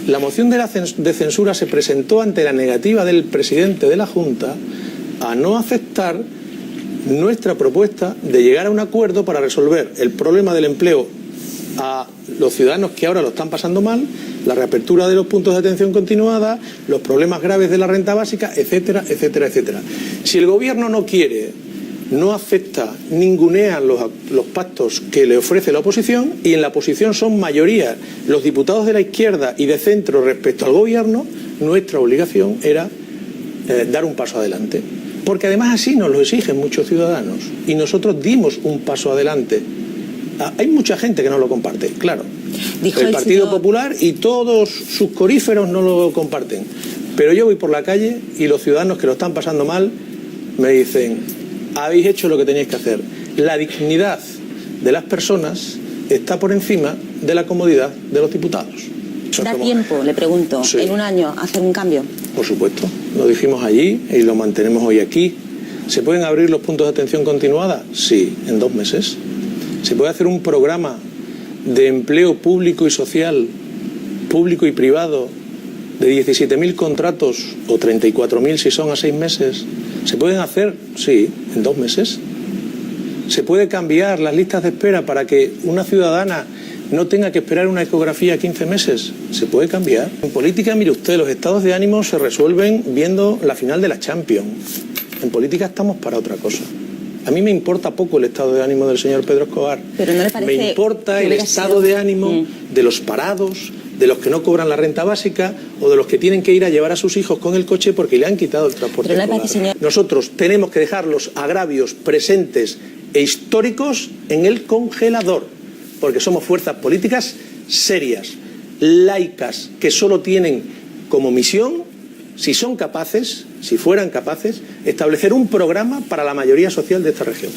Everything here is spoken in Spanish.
La moción de censura se presentó ante la negativa del presidente de la Junta a no aceptar nuestra propuesta de llegar a un acuerdo para resolver el problema del empleo a los ciudadanos que ahora lo están pasando mal, la reapertura de los puntos de atención continuada, los problemas graves de la renta básica, etcétera, etcétera, etcétera. Si el gobierno no quiere, no acepta, ningunea los pactos que le ofrece la oposición, y en la oposición son mayoría los diputados de la izquierda y de centro respecto al gobierno, nuestra obligación era dar un paso adelante. Porque además así nos lo exigen muchos ciudadanos y nosotros dimos un paso adelante. Hay mucha gente que no lo comparte, claro. Dijo el Partido Popular y todos sus coríferos no lo comparten. Pero yo voy por la calle y los ciudadanos que lo están pasando mal me dicen: habéis hecho lo que teníais que hacer. La dignidad de las personas está por encima de la comodidad de los diputados. ¿Da tiempo, le pregunto, sí, en un año hacer un cambio? Por supuesto, lo dijimos allí y lo mantenemos hoy aquí. ¿Se pueden abrir los puntos de atención continuada? Sí, en 2 meses. ¿Se puede hacer un programa de empleo público y social, público y privado, de 17.000 contratos o 34.000 si son a 6 meses? ¿Se pueden hacer? Sí, en 2 meses. ¿Se puede cambiar las listas de espera para que una ciudadana no tenga que esperar una ecografía 15 meses? Se puede cambiar. En política, mire usted, los estados de ánimo se resuelven viendo la final de la Champions. En política estamos para otra cosa. A mí me importa poco el estado de ánimo del señor Pedro Escobar. Pero ¿no le parece me importa el estado de ánimo de los parados, de los que no cobran la renta básica o de los que tienen que ir a llevar a sus hijos con el coche porque le han quitado el transporte escolar. Nosotros tenemos que dejar los agravios presentes e históricos en el congelador, porque somos fuerzas políticas serias, laicas, que solo tienen como misión, si son capaces, si fueran capaces, establecer un programa para la mayoría social de esta región.